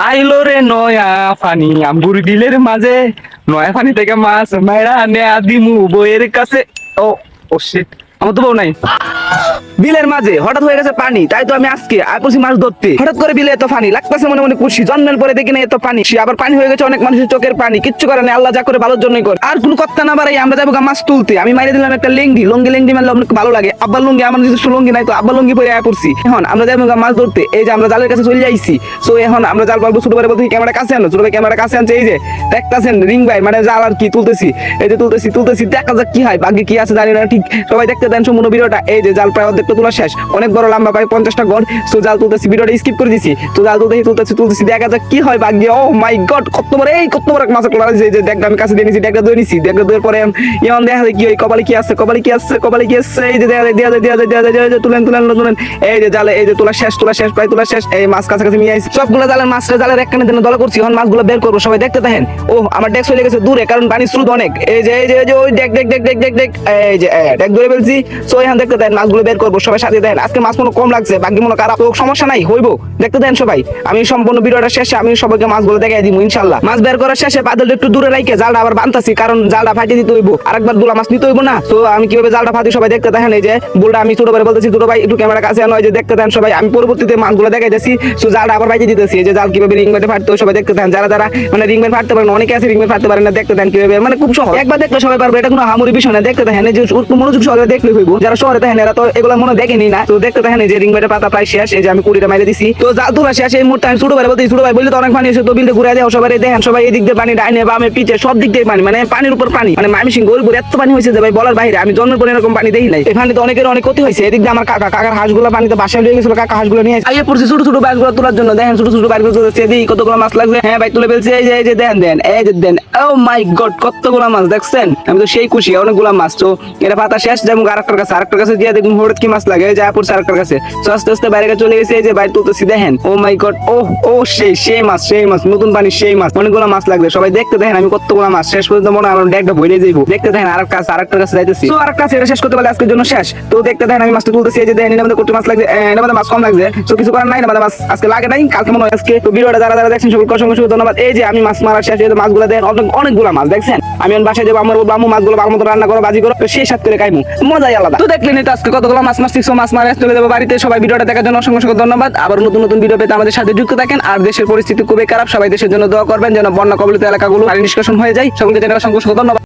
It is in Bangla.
আইলো রে নয়া ফানি আঙ্গুর ডিলের মাঝে নয়া ফানি থেকে মাছ মেরা নেয়া দিমু বইয়ের কাছে। ও ও শিট, আমার তো বউ নাই। বিলের মাঝে হঠাৎ হয়ে গেছে পানি, তাই তো আমি আজকে করছি মাছ ধরতে। হঠাৎ করে বিলে এত পানি লাগতেছে, মনে মনে খুশি। জন্মের পরে দেখি না এত পানি, আবার পানি হয়ে গেছে অনেক মানুষের চোখের পানি। কিচ্ছু করে না, আল্লাহ যা করে ভালোর জন্যই করে। আর কোনো কথা না বাড়াই আমরা যাবো মাছ তুলতে। আমি মাইরে দিলাম একটা লেঙ্গি, লঙ্গি মারলে অনেক ভালো লাগে। আব্বার লঙ্গি, আমার নিজস্ব লঙ্গি নাই তো আব্বার লঙ্গি পরে আয়া পড়ছি। এখন আমরা যাবো মাছ ধরতে। এই যে আমরা জালের কাছে চলে যাইছি। সো এখন আমরা জাল পারবো। ছোট ভাই বলতে ক্যামেরা কাছে আনো, ছোট ভাই ক্যামেরা কাছে আনছে। এই যে দেখতেছেন রিং ভাই মানে জাল আর কি তুলতেছি। এই যে তুলতেছি দেখা যাক কি হয়, ভাগ্যে কি আছে জানি না। ঠিক সবাই দেখতে দেন সম্পূর্ণ ভিডিওটা। এই যে জাল প্রায় অর্ধেকটা তোলা শেষ, অনেক বড় লম্বা প্রায় 50টা গড়। সো জাল তুলতেছি, ভিডিওটা স্কিপ করে দিছি। তো জাল তুলতেছি দেখা যাক কি হয় ভাগ্যে। ও মাই গড, কত বড় এক মাছ কলা। এই যে দেখটা আমি কাছে দিয়ে নিছি, দেখটা ধরে নিছি। দেখটা ধরে পরে এখন দেখা যায় কি হয়, কপালে কি আছে। এই যে দেখা তুলেন। এই যে জালে, এই যে তোলা শেষ প্রায় তোলা শেষ। এই মাছ কাছাকাছি নিয়ে আইছি সবগুলো জালের মাছটা জালের একখানে দিনে দলা করছি। এখন মাছগুলো বের করবো, সবাই দেখতে দেখেন। ও আমার ডেক চলে গেছে দূরে, কারণ পানি স্রোত অনেক। এই যে ওই ডেক এই যে ডেক ধরে ফেলছি। সো এখন দেখতে দেন মাছগুলো বের করবো, সবাই সাথে দেন। আজকে মাছ মনে কম লাগছে, বাকি মনে খারাপ তো সমস্যা নাই, হইবো। দেখতে দেন সবাই। আমি সম্পূর্ণ ভিডিওটা শেষে আমি সবাইকে মাছগুলো দেখাই দিব ইনশাল্লাহ। মাছ বের করার শেষে বাদল একটু দূরে রাখে জালটা আবার বানতাছি, কারণ জালটা ফাটিয়ে দিতে হইব। আরেকবার দুলা মাছ নিতে হইব না। তো আমি কিভাবে জালটা ফাটি সবাই দেখতে দেখেন। এই যে বুলটা আমি ছোট ভাই বলতেছি, ছোট ভাই একটু ক্যামেরা কাছে আনো। এই যে দেখতে দেন সবাই, আমি পরবর্তীতে মাছগুলো দেখাইতেছি। সো জালটা আবার ফাটিয়ে দিতেছি। এই যে জাল কিভাবে রিং বেটে ফাটতে সবাই দেখতে দেন। যারা মানে রিং বেট ফাটতে পারেন, অনেকে আছে রিং বেট ফাটতে পারেন না, দেখতে দেন কিভাবে, মানে খুব সহজ। একবার দেখলে সবাই পারবে, এটা কোনো হামুরি বিষয় না। দেখতে দেখেন, এই যে মনোযোগ সহকারে দেখলে হইব। যারা শহরে দেখেন এরা তো এগুলো মনে দেখেনি না। তো দেখতে দেখেন এই যে রিং বেটের পাতা প্রায় শেষ। এই যে আমি কুড়িটা মাইরে দিছি। তো জাল তোলা শেষ। এই মুহূর্তে আমি ছোট ভাই বলতে, ছোট ভাই বললে তো অনেক পানি এসে তো বিলতে ঘুরে দেওয়া। সবাই দেখেন, সবাই এদিক দিয়ে পানি, ডাইনে বামে পিছে সব দিক দিয়ে পানি, মানে পানির উপর পানি। মানে মামিসিং গোলপুর এত পানি হয়েছে যে ভাই বলার বাইরে। আমি জন্মের পরে এরকম পানি দেখি নাই। এই পানিতে অনেকের অনেক ক্ষতি হয়েছে। এদিক দিয়ে আমার কাকার হাঁসগুলো পানিতে বাসায় লিয়ে গেছিল। কাকা হাঁসগুলো নিয়ে আইয়ে পড়ছি ছোট বাইরগুলো তোলার জন্য। দেখেন ছোট বাইরগুলো তুলছে, এদিকে কতগুলো মাছ লাগছে। হ্যাঁ ভাই তুলে ফেলছে। এই যে দেন এই যে দেন। ও মাই গড, কতগুলো মাছ দেখছেন। আমি তো সেই খুশি, অনেকগুলো মাছ। তো এটা পাতা শেষ, যেমন আরেকটার কাছে দিয়ে দেখুন হঠাৎ কি মাছ লাগে। যা পড়ছে আরেকটার কাছে। তো আস্তে আস্তে বাইরে চলে গেছে। এই যে বাইরে তুলতেছি দেখেন। ও মাই গড, ও সেই মাছ নতুন পানি, সেই মাছ অনেকগুলো মাছ লাগবে। সবাই দেখতে দেখেন আমি কতগুলো মাছ শেষ পর্যন্ত মনে হয় আমার ডেকটা ভরে যাইবো। দেখতে দেখেন আরেকটার কাছে যাইতেছি। তো আরেকটা এটা শেষ করতে পারলে আজকের জন্য শেষ। তো দেখতে দেখেন আমি মাছটা তুলতেছি। এই যে দেখেন এর মধ্যে কত মাছ লাগছে। এর মধ্যে মাছ কম লাগছে। তো কিছু করার নাই, মাছ আজকে লাগে নাই, কালকে মনে হয় আজকে। তো ভিডিওটা যারা দেখছেন সকলকে অসংখ্য ধন্যবাদ। এই যে আমি মাছ মারা শেষ। এই যে মাছগুলো দেখেন অনেকগুলো মাছ দেখছেন। আমি বাসায় যাবো, আমার বামু মাছগুলো ভালো মতো রান্না করো, ভাজি করো, সেই সাথে করে খাইমু, মজাই আলাদা। তো দেখলেন এটা আজকে কতগুলো মাছ মাছ মারা চলে যাবো বাড়িতে। সবাই ভিডিওটা দেখার জন্য অসংখ্য ধন্যবাদ। আবার নতুন ভিডিও পেতে আমাদের সাথে যুক্ত থাকেন। আর দেশের পরিস্থিতি খুবই খারাপ, সবাই দেশের জন্য দোয়া করবেন যেন বন্যা কবলিত এলাকাগুলো পানি নিষ্কাশন হয়ে যায়। সকলকে জানাই অসংখ্য ধন্যবাদ।